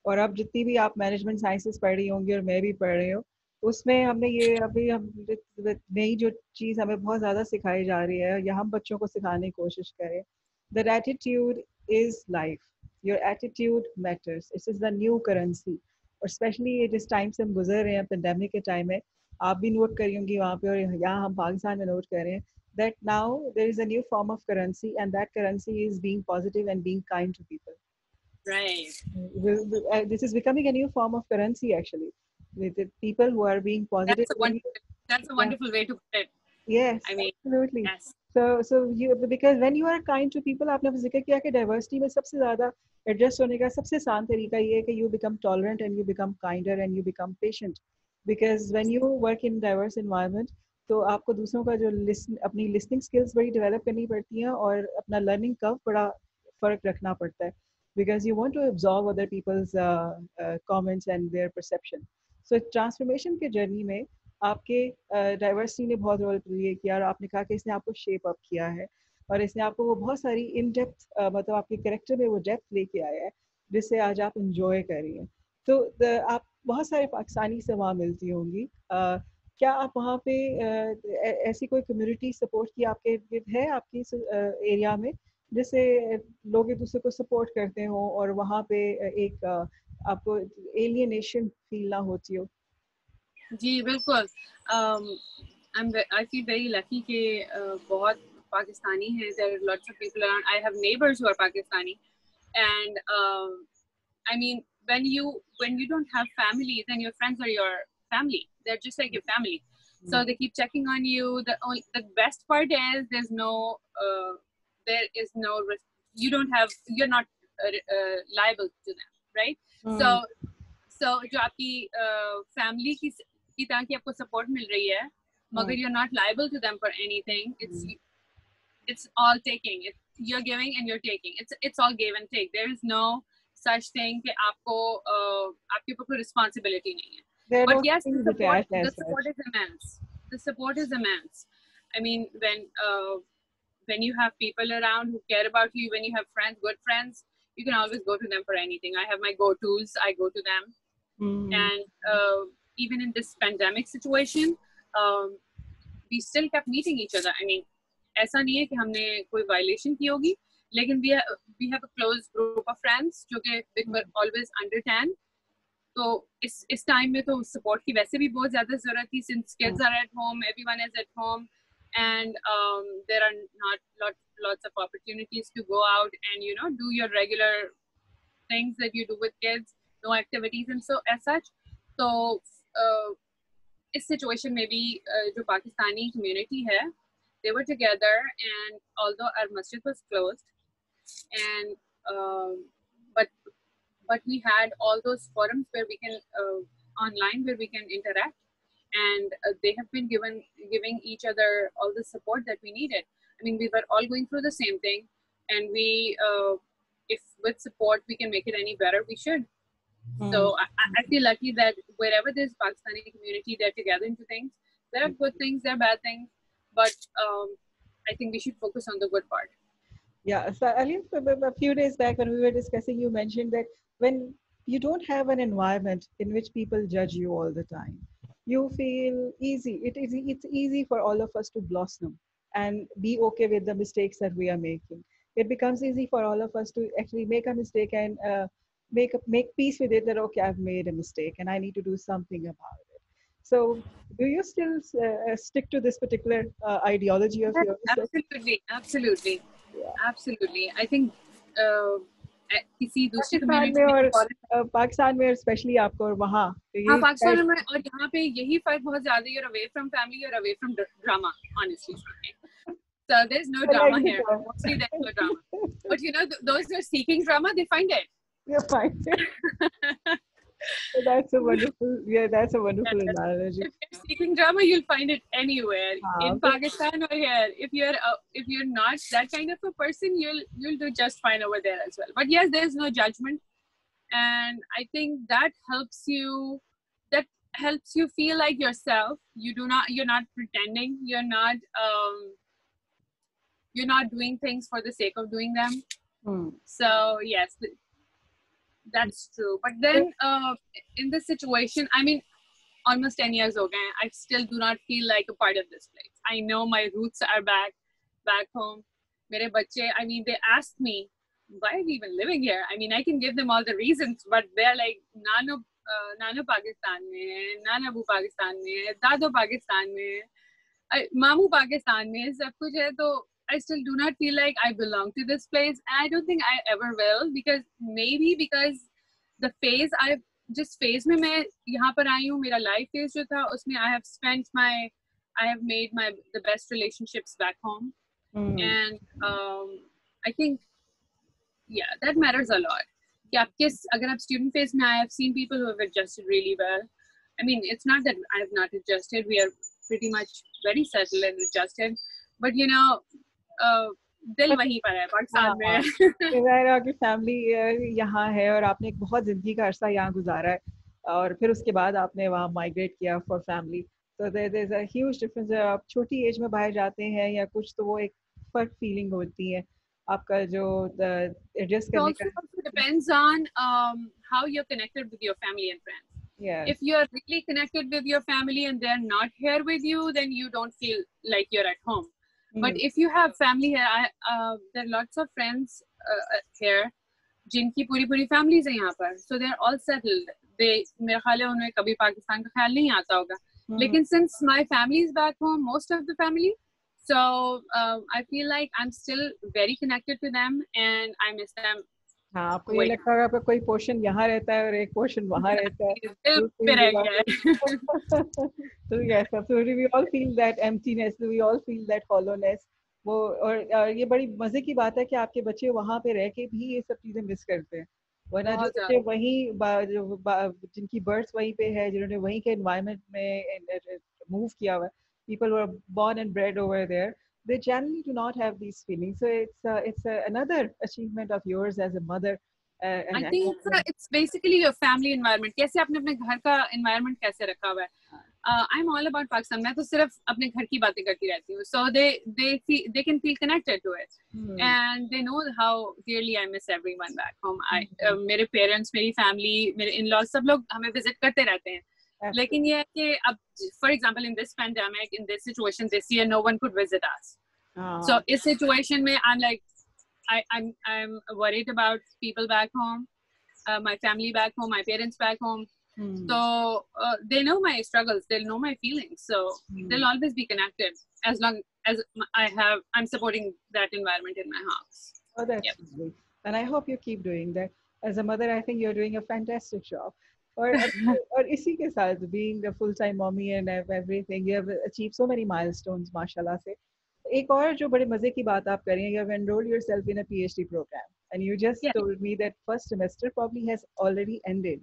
और अब जितनी भी आप मैनेजमेंट साइंसेस पढ़ रही होंगी और मैं भी पढ़ रही हूँ उसमें हमने ये अभी हम नई जो चीज़ हमें बहुत ज़्यादा सिखाई जा रही है या हम बच्चों को सिखाने की कोशिश करें. That attitude is life. Your attitude matters. It is the new currency. और स्पेशली ये जिस टाइम से हम गुजर रहे हैं पेंडेमिक के टाइम में आप भी नोट करी होंगी वहाँ पे और यहाँ हम पाकिस्तान में नोट कर रहे हैं that now there is a new form of currency and that currency is being positive and being kind to people. Right. This is becoming a new form of currency actually with the people who are being positive. That's a wonderful way to put it. Yes, I mean, absolutely. yes. So you, because when you are kind to people, आपने जिक्र किया कि diversity में सबसे ज़्यादा adjust होने का सबसे आसान तरीका ये है कि you become tolerant and you become kinder and you become patient. Because when you work in diverse environment, तो आपको दूसरों का जो अपनी listening skills बड़ी develop करनी पड़ती हैं और अपना learning curve बड़ा फर्क रखना पड़ता है. Because you want to absorb other people's comments and their perception. So transformation के journey में आपके डाइवर्सिटी ने बहुत रोल प्ले किया और आपने कहा कि इसने आपको शेप अप किया है और इसने आपको वो बहुत सारी इन डेप्थ मतलब आपके करेक्टर में वो डेप्थ लेके आया है जिससे आज आप इंजॉय कर रही हैं. तो आप बहुत सारे पाकिस्तानी से वहाँ मिलती होंगी. क्या आप वहाँ पे ऐसी कोई कम्युनिटी सपोर्ट की आपके इर्द है आपकी एरिया में जिससे लोग एक दूसरे को सपोर्ट करते हो और वहाँ पे एक आपको एलियनेशन फील ना होती हो? जी बिल्कुल. I feel very lucky कि बहुत पाकिस्तानी हैं. There are lots of people around. I have neighbors who are Pakistani, and I mean, when you don't have family, then your friends are your family. They're just like your family. So they keep checking on you. The best part is there is no you're not liable to them, right? So जो आपकी family की तरह की आपको support मिल रही है, मगर you're not liable to them for anything. It's all taking. You're giving and you're taking. It's all give and take. There is no such thing कि आपको आपके ऊपर कोई responsibility नहीं है. There are no But yes, strings the attached as support such. is immense. The support is immense. I mean, when you have people around who care about you, when you have friends, good friends, you can always go to them for anything. I have my go-tos. I go to them. And even in this pandemic situation, we still kept meeting each other. I mean, ऐसा नहीं है कि हमने कोई violation की होगी, लेकिन we have a close group of friends जो कि we were always under 10. तो इस टाइम में तो support की वैसे भी बहुत ज़्यादा ज़रूरत थी, since kids are at home, everyone is at home, and there are not lots of opportunities to go out and do your regular things that you do with kids, no activities and so as such. So इस situation में भी जो Pakistani community है, they were together, and although our masjid was closed, and but we had all those forums where we can online where we can interact, and they have been giving each other all the support that we needed. I mean, we were all going through the same thing, and we if with support we can make it any better, we should. So I feel lucky that wherever there's Pakistani community, they're together into things. There are good things, there are bad things, but I think we should focus on the good part. Yeah, so Aliya, a few days back when we were discussing, you mentioned that when you don't have an environment in which people judge you all the time, you feel easy. It's easy for all of us to blossom and be okay with the mistakes that we are making. It becomes easy for all of us to actually make a mistake and make peace with it that okay, I've made a mistake and I need to do something about it. So, do you still stick to this particular ideology of yours? Absolutely. I think किसी दूसरी Pakistan community में में और पाकिस्तान में specially आपको और वहाँ हाँ पाकिस्तान में और यहाँ पे यही फर्क बहुत ज्यादा है. You're away from family, you're away from drama, honestly speaking. So there's no drama here. Mostly there's no drama. But those who are seeking drama, they find it. You're fine. So that's a wonderful analogy. If you're seeking drama, you'll find it anywhere in Pakistan or here. If you're not that kind of a person, you'll do just fine over there as well. But yes, there's no judgment, and I think that helps you feel like yourself. You're not pretending. You're not doing things for the sake of doing them. So yes, that's true. But then in this situation, I mean, almost 10 years ago, I still do not feel like a part of this place. I know my roots are back home. Mere bacche, I mean, they asked me, why are we even living here? I mean, I can give them all the reasons, but they're like, Nano Pakistan mein, Nanabu Pakistan mein, Dado Pakistan mein, Mamu Pakistan mein, sab kuch hai. To I still do not feel like I belong to this place. And I don't think I ever will, because the phase जिस phase में मैं यहाँ पर आई हूँ, मेरा life phase जो था, उसमें I have spent my I have made the best relationships back home, and I think that matters a lot. कि आपके अगर आप student phase में आए, I've seen people who have adjusted really well. I mean, it's not that I have not adjusted. We are pretty much very settled and adjusted, but you know, दिल वहीं पर है पाकिस्तान में. आपकी फैमिली यहाँ है और आपने एक बहुत जिंदगी का अरसा यहाँ गुजारा है और फिर उसके बाद आपने वहाँ माइग्रेट किया फॉर फैमिली. तो there is a huge difference. आप छोटी एज में बाहर जाते हैं या कुछ तो वो एक फर्क फीलिंग होती है आपका जो एडजस्ट करने का. It also depends on how you're connected with your family and friends. Yeah. If you're really connected with your family and they're not here with you, then you don't feel like you're at home. But if you have family here, there are lots of friends here जिनकी पूरी families हैं यहाँ पर, so they're all settled. मेरे ख्याल है उन्हें कभी पाकिस्तान का ख्याल नहीं आता होगा. लेकिन since my family is back home, most of the family, so I feel like I'm still very connected to them and I miss them. हाँ, आपको ये लगता होगा आपका कोई पोर्शन यहाँ रहता है और एक पोर्शन वहाँ रहता है. So yes, absolutely. We all feel that emptiness. We all feel that hollowness. वो और ये बड़ी मजे की बात है कि आपके बच्चे वहाँ पे रह के भी ये सब चीजें मिस करते हैं. वरना जो बच्चे वहीं जिनकी बर्थ वहीं पे है, जिन्होंने वहीं के एनवायरनमेंट में मूव किया हुआ है, people who are born and bred over there, they generally do not have these feelings. So it's another achievement of yours as a mother. I think it's basically your family environment. कैसे आपने अपने घर का environment कैसे रखा हुआ है? I'm all about Pakistan. मैं तो सिर्फ अपने घर की बातें करती रहती हूँ. So they can feel connected to it, and they know how dearly I miss everyone back home. मेरे parents, मेरी family, मेरे in-laws सब लोग हमें visit करते रहते हैं. लेकिन ये है कि अब, for example, in this pandemic, in this situation this year, no one could visit us. So इस situation में I'm like, I'm worried about people back home, my family back home, my parents back home. So they know my struggles, they'll know my feelings, so they'll always be connected as long as I'm supporting that environment in my house. Oh, that's lovely. And I hope you keep doing that. As a mother, I think you're doing a fantastic job. और इसी के साथ being a full-time mommy and everything, you have achieved so many milestones, माशाल्लाह से. एक और जो बड़े मजे की बात आप कर रही हैं, you have enrolled yourself in a PhD program, and you just told me that first semester probably has already ended.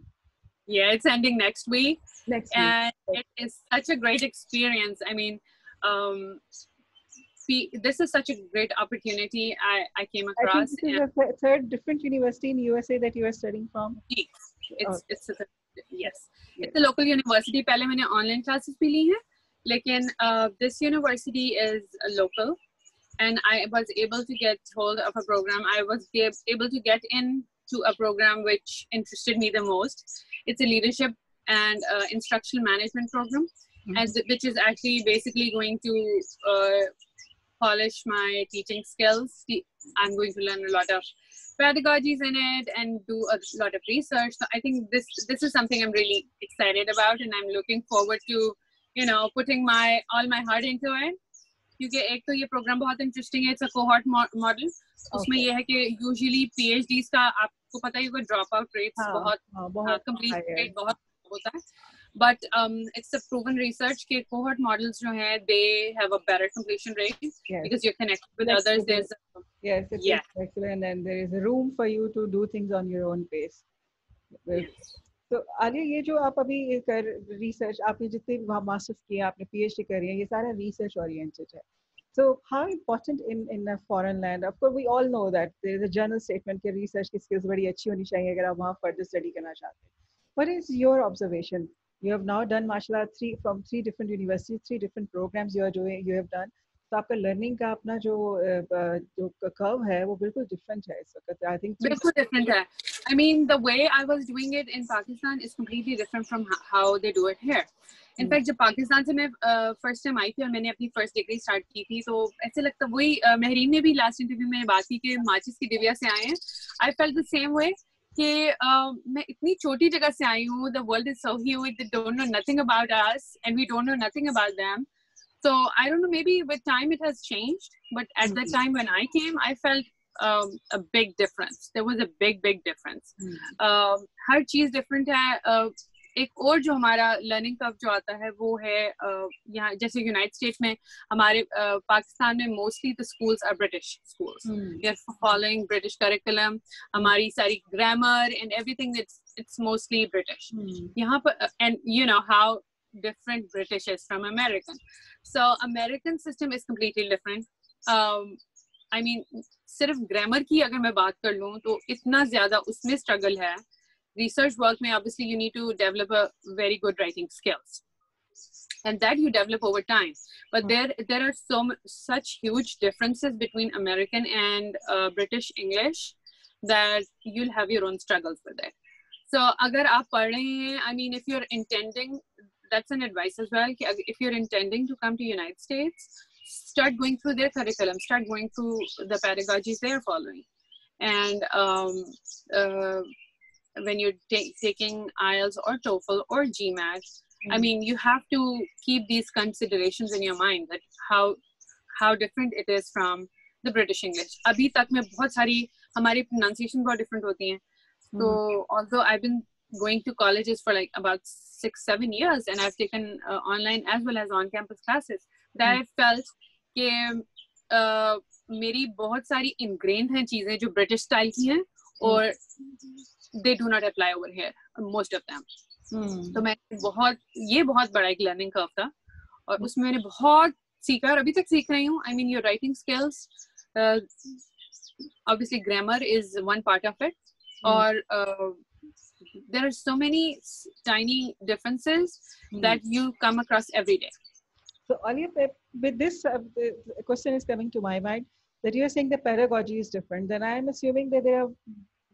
Yeah, it's ending next week. And it is such a great experience. I mean, this is such a great opportunity I came across. I think this is the third different university in USA that you are studying from. Yes, it's a local university. पहले मैंने online classes भी ली हैं, लेकिन this university is local, and I was able to get hold of a program. I was able to get into a program which interested me the most. It's a leadership and instructional management program, which is actually basically going to polish my teaching skills. I'm going to learn a lot of pedagogies in it and do a lot of research. So I think this is something I'm really excited about, and I'm looking forward to, putting all my heart into it. क्योंकि एक तो ये programme बहुत interesting है. It's a cohort model. उसमें ये है कि यूजुअली पीएचडीज का आपको पता ही होगा ड्रॉप आउट रेट्स बहुत कंप्लीट रेट बहुत होता है. But it's a proven research कि cohort models जो हैं, they have a better completion rate because you're connected with others. It's excellent, and there is a room for you to do things on your own pace. तो आलिया, ये जो आप अभी research आपने जितने वहाँ मास्टर्स किए, आपने पीएचडी करी है, ये सारा रिसर्च ओरिएंटेड है. So how important in a foreign land? Of course, we all know that there is a general statement कि research की skills बड़ी अच्छी होनी चाहिए अगर आप वहाँ further study करना चाहते हैं. What is your observation? You have now done, mashallah, from three different universities, 3 different programs you have done. तो आपका learning का अपना जो curve है वो बिल्कुल different है इस वक्त. I think बिल्कुल different है. I mean, the way I was doing it in Pakistan is completely different from how they do it here. In fact, जब पाकिस्तान से मैं first time आई थी और मैंने अपनी first degree start की थी, तो ऐसे लगता वही महरीन ने भी last interview में बात की कि माचिस की डिबिया से आए हैं. I felt the same way. कि मैं इतनी छोटी जगह से आई हूँ. The world is so huge. They don't know nothing about us, and we don't know nothing about them. So I don't know. Maybe with time it has changed, but at the time when I came, I felt a big difference. There was a big difference. Her cheese different है. एक और जो हमारा learning curve जो आता है वो है यहाँ जैसे यूनाइटेड स्टेट्स में हमारे पाकिस्तान में mostly the schools are British schools, we are following British curriculum, हमारी सारी grammar and everything it's mostly British. यहाँ पर and you know how different British is from American. So American system is completely different. I mean सिर्फ grammar की अगर मैं बात कर लूँ तो इतना ज़्यादा उसमें स्ट्रगल है. Research work में obviously you need to develop a very good writing skills, and that you develop over time. But there are such huge differences between American and British English that you'll have your own struggles with it. So अगर आप पढ़ रहे हैं, I mean if you're intending, that's an advice as well, if you're intending to come to United States, start going through their curriculum, start going through the pedagogies they're following. And when you're taking IELTS or TOEFL or GMAT, I mean you have to keep these considerations in your mind, that how different it is from the British English. अभी तक में बहुत सारी हमारी pronunciation बहुत different होती हैं. So although I've been going to colleges for like about 6-7 years and I've taken online as well as on-campus classes, but I felt कि मेरी बहुत सारी ingrained हैं चीजें जो British style की हैं और they do not apply over here, most of them. तो मैं ये बहुत बड़ा एक learning curve था और उसमें मैंने बहुत सीखा और अभी तक सीख रही हूँ. I mean your writing skills, obviously grammar is one part of it. Or there are so many tiny differences that you come across every day. So Aliya, with this the question is coming to my mind, that you are saying the pedagogy is different. Then I am assuming that there are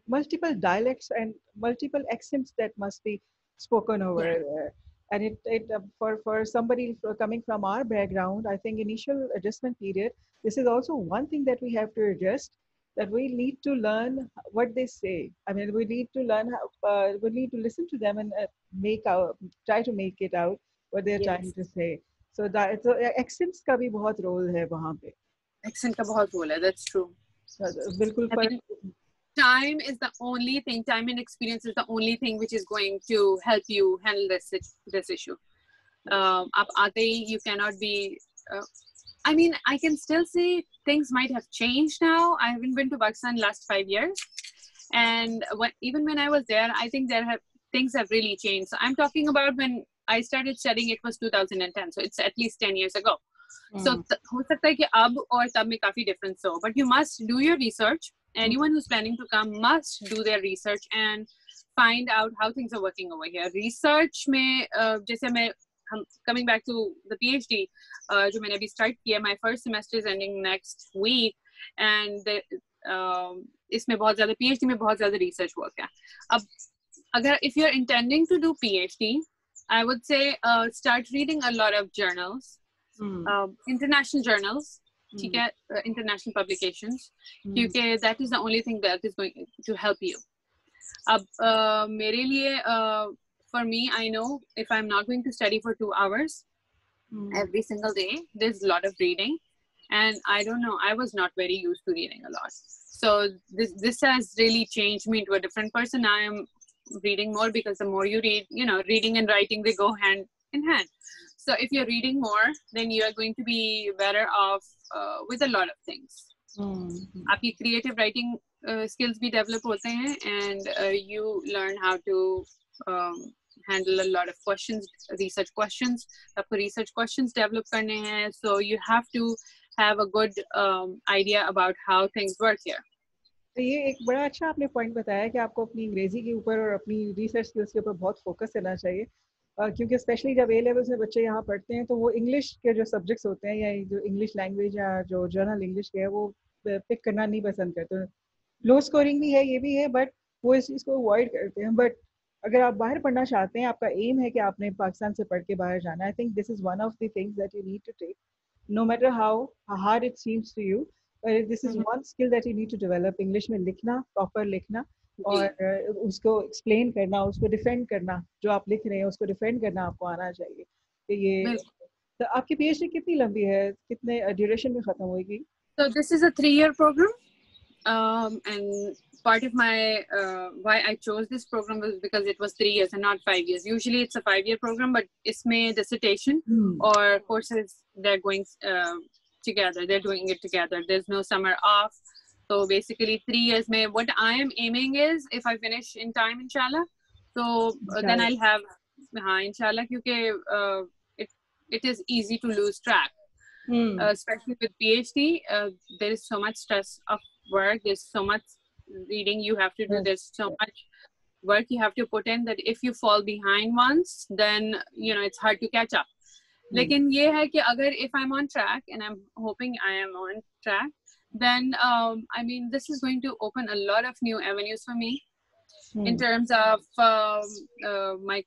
multiple dialects and multiple accents that must be spoken over there. And for somebody coming from our background, I think initial adjustment period, this is also one thing that we have to adjust. That we need to learn what they say. I mean, we need to learn how, we need to listen to them and try to make it out what they're trying to say. So accents का भी बहुत role है वहाँ पे. Accent का बहुत role है, that's true. बिल्कुल. Time is the only thing, time and experience is the only thing which is going to help you handle this issue. आप आते ही, you cannot be, I mean, I can still say things might have changed now. I haven't been to Pakistan last 5 years. And even when I was there, I think things have really changed. So I'm talking about when I started studying, it was 2010. So it's at least 10 years ago. So हो सकता है कि अब और तब में काफी difference हो. But you must do your research. Anyone who's planning to come must do their research and find out how things are working over here. Research में जैसे मैं coming back to the PhD, जो मैंने अभी start किया, my first semester is ending next week, and इसमें बहुत ज़्यादा PhD में बहुत ज़्यादा research work है. अब अगर if you're intending to do PhD, I would say start reading a lot of journals, international journals, ठीक है, international publications, क्योंकि that is the only thing that is going to help you. अब मेरे लिए for me, I know if I'm not going to study for 2 hours every single day, there's a lot of reading. And I don't know, I was not very used to reading a lot. So this has really changed me into a different person. I am reading more because the more you read, you know, reading and writing, they go hand in hand. So if you're reading more, then you are going to be better off with a lot of things. आपकी creative writing skills भी develop होते हैं, and you learn how to handle a lot of questions, research questions. आपको research questions develop करने हैं, so you have to have a good idea about how things work here. तो ये एक बड़ा अच्छा आपने पॉइंट बताया कि आपको अपनी अंग्रेजी के ऊपर और अपनी रिसर्च स्किल्स के ऊपर बहुत फोकस करना चाहिए, क्योंकि स्पेशली जब ए लेवल्स में बच्चे यहाँ पढ़ते हैं तो वो इंग्लिश के जो सब्जेक्ट्स होते हैं या जो इंग्लिश लैंग्वेज या जो जर्नल इंग्लिश के है वो पिक करना नहीं पसंद करते. लो स्कोरिंग भी है, ये भी है, बट वो इसको अवॉइड करते हैं. बट अगर आप बाहर पढ़ना चाहते हैं, आपका एम है कि आपने पाकिस्तान से पढ़ के बाहर जाना, I think this is one of the things that you need to take, no matter how hard it seems to you. This is one skill that you need to develop. English में लिखना, proper लिखना, और उसको explain करना, उसको defend करना, जो आप लिख रहे हैं उसको डिफेंड करना आपको आना चाहिए. तो ये तो आपकी पीएचडी कितनी लंबी है, कितने ड्यूरेशन में खत्म होगी? So this is a 3-year program, and part of my why I chose this program was because it was 3 years and not 5 years. Usually it's a 5-year program, but isme dissertation or courses they're going together. They're doing it together. There's no summer off. So basically 3 years mein what I am aiming is, if I finish in time inshallah, so then I'll have inshallah, kyunki it is easy to lose track. Especially with PhD, there is so much stress of work, there's so much reading you have to do, there's so much work you have to put in that if you fall behind once, then it's hard to catch up. Lekin ye hai ki agar if I'm on track, and I'm hoping I am on track, then I mean this is going to open a lot of new avenues for me in terms of my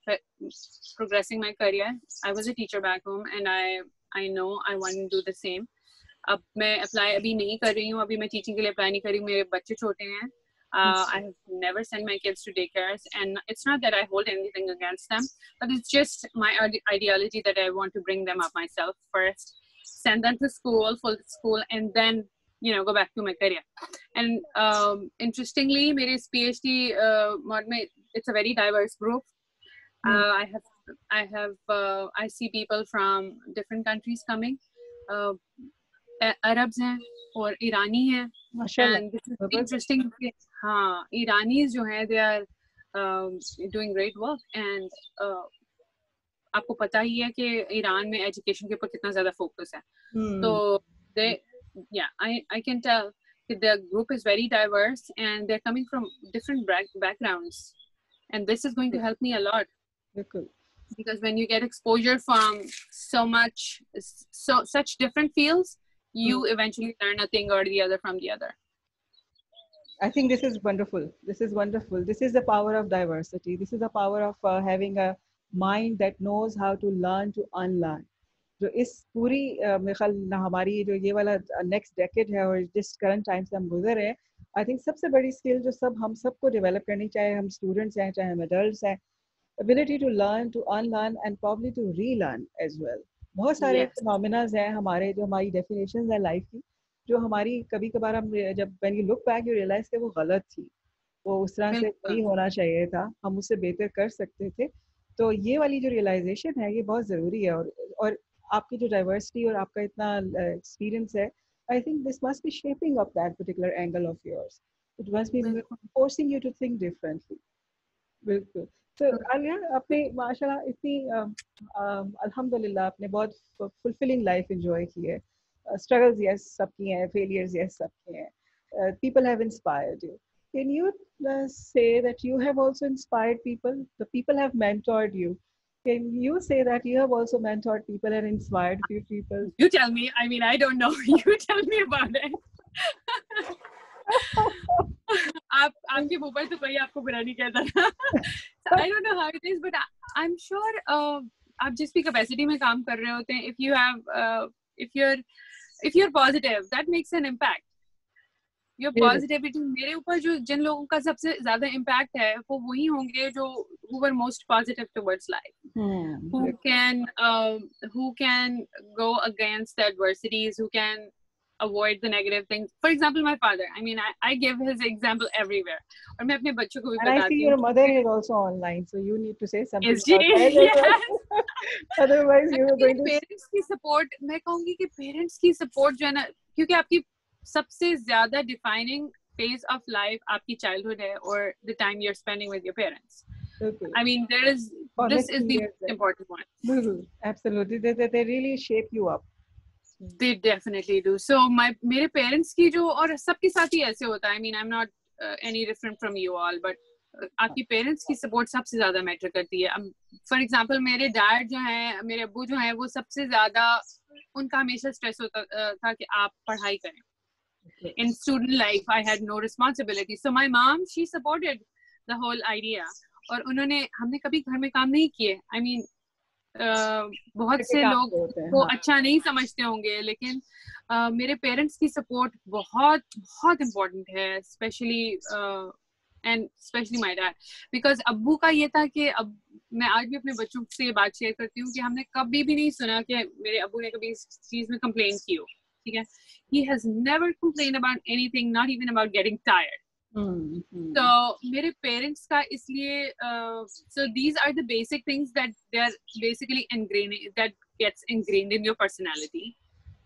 progressing my career. I was a teacher back home and I know I want to do the same. अब मैं apply अभी नहीं कर रही हूँ, अभी मैं teaching के लिए apply नहीं कर रही हूँ, मेरे बच्चे छोटे हैं. I have never sent my kids to daycares, and it's not that I hold anything against them, but it's just my ideology that I want to bring them up myself first, send them to school, full school, and then go back to my career. And interestingly, मेरे इस PhD mod में it's a very diverse group. I see people from different countries coming. Arabs हैं और ईरानी हैं. And this is interesting. हाँ, Iranis जो हैं, they are doing great work. And आपको पता ही है कि ईरान में education के ऊपर कितना ज़्यादा focus है. So I can tell that the group is very diverse and they're coming from different backgrounds, and this is going to help me a lot. Because when you get exposure from such different fields, you eventually learn a thing or the other from the other. I think this is wonderful. This is wonderful. This is the power of diversity. This is the power of having a mind that knows how to learn to unlearn. जो इस पूरी मेरे ख्याल हमारी जो ये वाला next decade है और जिस करंट टाइम से हम गुजर रहे हैं, आई थिंक सबसे बड़ी स्किल जो हम सबको डेवलप करनी, चाहे हम स्टूडेंट्स हैं चाहे हम एडल्ट्स हैं, ability to learn, to unlearn and probably to relearn as well. बहुत सारे phenomenas हैं हमारे, जो हमारी definitions है लाइफ की, जो हमारी कभी कभार हम जब when you look back you realize कि वो गलत थी, वो उस तरह से नहीं होना चाहिए था, हम उससे बेहतर कर सकते थे. तो ये वाली जो realization है ये बहुत ज़रूरी है. और आपकी जो diversity और आपका इतना experience है, I think this must be shaping up that particular angle of yours. It must be forcing you to think differently. बिल्कुल. तो आलिया, आपने माशाल्लाह इतनी अल्हम्दुलिल्लाह आपने बहुत fulfilling life enjoy की है. Struggles yes सबकी हैं, failures yes सबके हैं. People have inspired you. Can you say that you have also inspired people? The people have mentored you. Can you say that you have also mentored people and inspired few people? You tell me. I mean, I don't know. You tell me about it. आपके ऊपर तो कोई आपको बुरा नहीं कहता ना. So I don't know how it is, but I'm sure आप जिस भी capacity में काम कर रहे होते हैं, if you're positive, that makes an impact. Your positivity, मेरे ऊपर जो जिन लोगों का सबसे ज़्यादा impact है, वो वही होंगे जो who were most positive towards life, who can go against the adversities, who can avoid the negative things. For example, my father. I mean, I give his example everywhere. और मैं अपने बच्चों को भी बताती हूँ. And I see your mother is also online, so you need to say something. Is she? Yes. Otherwise, you are going to. Parents की support, मैं कहूँगी कि parents की support जो है ना, क्योंकि आपकी सबसे ज़्यादा defining phase of life आपकी childhood है, or the time you're spending with your parents. Okay. I mean, this is the important one. Absolutely, they really shape you up. They definitely do. So मेरे parents की जो, और सबके साथ ही ऐसे होता है. I mean, I'm not any different from you all, but आपकी parents की support सबसे ज़्यादा matter करती है. For example, मेरे dad जो हैं, मेरे अब्बू जो हैं, वो सबसे ज़्यादा उनका हमेशा stress होता था कि आप पढ़ाई करें. In student life, I had no responsibility. So my mom, she supported the whole idea. और हमने कभी घर में काम नहीं किए. I mean, बहुत से लोग को अच्छा नहीं समझते होंगे, लेकिन मेरे पेरेंट्स की सपोर्ट बहुत बहुत इम्पोर्टेंट है, स्पेशली माय डैड. बिकॉज अब्बू का ये था कि अब मैं आज भी अपने बच्चों से ये बात शेयर करती हूँ कि हमने कभी भी नहीं सुना कि मेरे अब्बू ने कभी इस चीज में कंप्लेन की हो. ठीक है, he has never complained about anything, not even about getting tired. तो मेरे पेरेंट्स का इसलिए so these are the basic things that they are basically ingrained, that gets ingrained in your personality.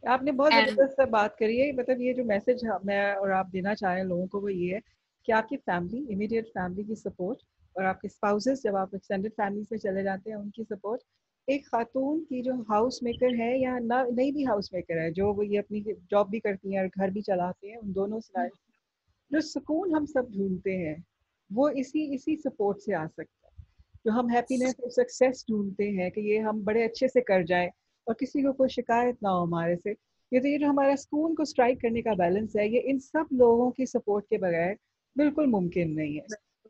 आपने बहुत And ज़बरदस्त बात करी है। मतलब ये जो मैसेज मैं और आप देना चाह रहे हैं लोगों को वो ये है कि आपकी फैमिली, इमीडिएट फैमिली की सपोर्ट और आपके स्पाउसेस जब आप एक्सटेंडेड फैमिलीज में चले जाते हैं उनकी सपोर्ट, एक खातून की जो हाउस मेकर है या ना नहीं भी हाउस मेकर है, जो वो ये अपनी जॉब भी करती हैं और घर भी चलाते हैं, उन दोनों से जो सुकून हम सब ढूंढते हैं वो इसी इसी सपोर्ट से आ सकता है। जो हम हैप्पीनेस और सक्सेस ढूंढते हैं कि ये हम बड़े अच्छे से कर जाएं और किसी को कोई शिकायत ना हो हमारे से, ये जो हमारा सुकून को स्ट्राइक करने का बैलेंस है, ये इन सब लोगों की सपोर्ट के बगैर बिल्कुल मुमकिन नहीं है।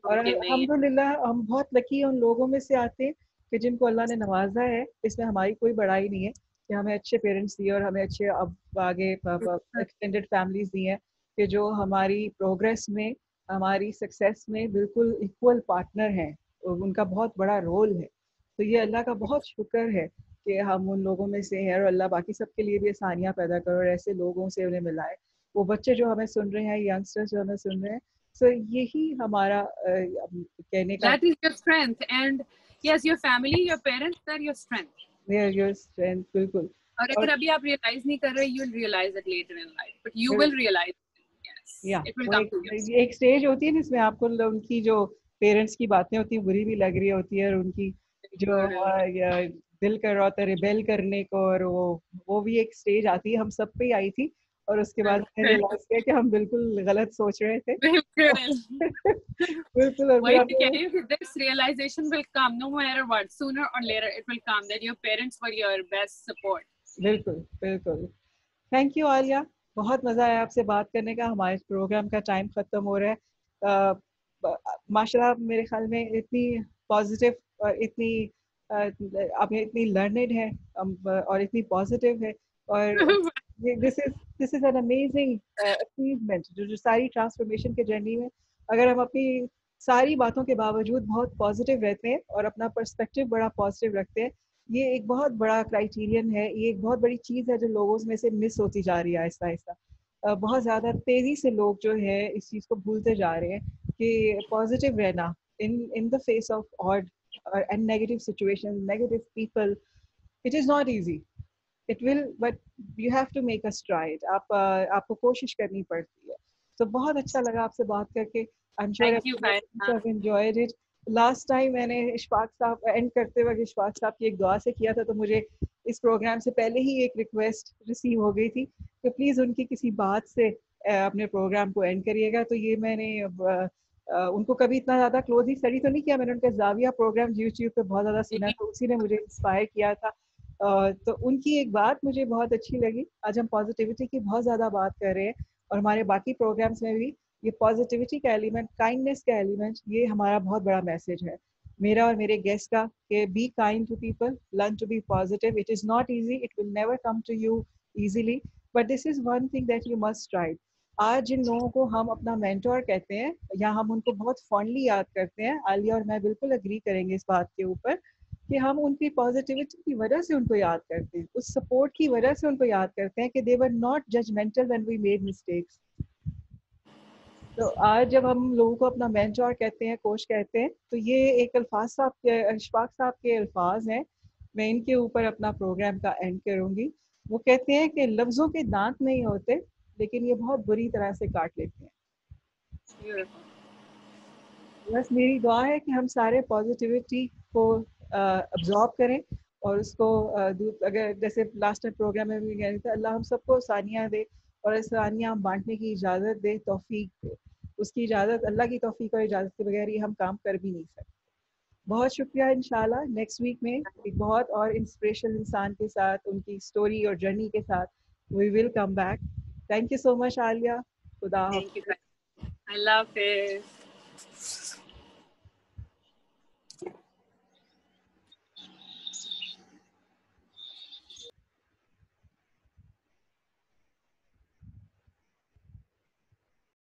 और मुमकिन नहीं है। अल्हम्दुलिल्लाह हम बहुत लकी उन लोगों में से आते हैं कि जिनको अल्लाह ने नवाजा है। इसमें हमारी कोई बड़ाई नहीं है कि हमें अच्छे पेरेंट्स दिए और हमें अच्छे अब आगे एक्सटेंडेड फैमिलीज दी हैं कि जो हमारी प्रोग्रेस में, हमारी सक्सेस में बिल्कुल इक्वल पार्टनर हैं। उनका बहुत बड़ा रोल है। तो ये अल्लाह का बहुत शुक्र है कि हम उन लोगों में से हैं और अल्लाह बाकी सबके लिए भी आसानियाँ पैदा करो और ऐसे लोगों से उन्हें मिलाए। वो बच्चे जो हमें सुन रहे हैं, यंगस्टर्स जो हमें सुन रहे हैं, सो यही हमारा कहने का that is your strength, and yes, your family, your parents, they're your strength. Your strength. बिल्कुल। और और अगर अभी आप realize नहीं कर रहे, you'll realize it later in life, but you will realize it. Yes, या it will वो come to you. एक स्टेज होती है जिसमें आपको उनकी जो पेरेंट्स की बातें होती हैं बुरी भी लग रही होती है और उनकी जो दिल कर रहा होता है रिबेल करने को, और वो भी एक स्टेज आती है, हम सब पे ही आई थी। और उसके बाद मैंने रियलाइज किया कि हम बिल्कुल गलत सोच रहे थे। बिल्कुल। और Wait, this realization will come no matter what. Sooner or later, it will come that your parents were your best support. बिल्कुल बिल्कुल। थैंक यू आलिया, बहुत मज़ा आया आपसे बात करने का। हमारे प्रोग्राम का टाइम ख़त्म हो रहा है। माशाल्लाह मेरे ख्याल में इतनी पॉजिटिव और इतनी आप इतनी लर्नेड है और इतनी पॉजिटिव है, और this is an amazing achievement. जो सारी ट्रांसफॉर्मेशन के जर्नी में अगर हम अपनी सारी बातों के बावजूद बहुत पॉजिटिव रहते हैं और अपना पर्सपेक्टिव बड़ा पॉजिटिव रखते हैं, ये एक बहुत बड़ा क्राइटेरियन है। ये एक बहुत बड़ी चीज़ है जो लोगों में से मिस होती जा रही है आहिस्ता आहिस्ता। बहुत ज़्यादा तेज़ी से लोग जो है इस चीज़ को भूलते जा रहे हैं कि पॉजिटिव रहना in the face of odd and negative situation, negative people, it is not easy. It will, but you have to make a stride. आपको कोशिश करनी पड़ती है। तो बहुत अच्छा लगा आपसे बात करके। I am sure Thank you, Faina. Have enjoyed it. Last time मैंने इशफाक साहब एंड करते वक्त इशफाक साहब की एक दुआ से किया था, तो मुझे इस प्रोग्राम से पहले ही एक रिक्वेस्ट रिसीव हो गई थी कि प्लीज़ उनकी किसी बात से अपने प्रोग्राम को एंड करिएगा। तो ये मैंने उनको कभी इतना ज़्यादा क्लोजली स्टडी तो नहीं किया, मैंने उनका जाविया प्रोग्राम यूट्यूब पे बहुत ज़्यादा सुना, तो उसी ने मुझे इंस्पायर किया था। तो उनकी एक बात मुझे बहुत अच्छी लगी। आज हम पॉजिटिविटी की बहुत ज़्यादा बात कर रहे हैं और हमारे बाकी प्रोग्राम्स में भी ये पॉजिटिविटी का एलिमेंट, काइंडनेस का एलिमेंट, ये हमारा बहुत बड़ा मैसेज है मेरा और मेरे गेस्ट का, कि be kind to people, learn to be positive. It is not easy, it will never come to you easily, but this is one thing that you must try. आज जिन लोगों को हम अपना मेंटोर कहते हैं या हम उनको बहुत फॉन्डली याद करते हैं, आलिया और मैं बिल्कुल अग्री करेंगे इस बात के ऊपर कि हम उनकी पॉजिटिविटी की वजह से उनको याद करते हैं, उस सपोर्ट की वजह से उनको याद करते हैं कि they were not judgemental when we made mistakes. तो आज जब हम लोगों को अपना मेंटोर कहते हैं, कोच कहते हैं, तो ये एक अल्फाज साहब के, इशफाक साहब के अल्फाज हैं। मैं इनके ऊपर अपना प्रोग्राम का एंड करूँगी। वो कहते हैं कि लफ्ज़ों के दांत नहीं होते, लेकिन ये बहुत बुरी तरह से काट लेते हैं। Beautiful. बस मेरी दुआ है कि हम सारे पॉजिटिविटी को अब्जॉर्ब करें और उसको अगर जैसे लास्ट टाइम प्रोग्राम में भी कह रहे थे, अल्लाह हम सबको आसानियाँ दे और आसानियाँ बांटने की इजाज़त दे, तौफीक दे। उसकी इजाज़त, अल्लाह की तौफीक और इजाज़त के बगैर ये हम काम कर भी नहीं सकते। बहुत शुक्रिया। इंशाल्लाह नेक्स्ट वीक में एक बहुत और इंस्पिरेशनल इंसान के साथ, उनकी स्टोरी और जर्नी के साथ we will come back. Thank you so much Aliya. खुदा Thank you, हाफिज़। Faina. I love it.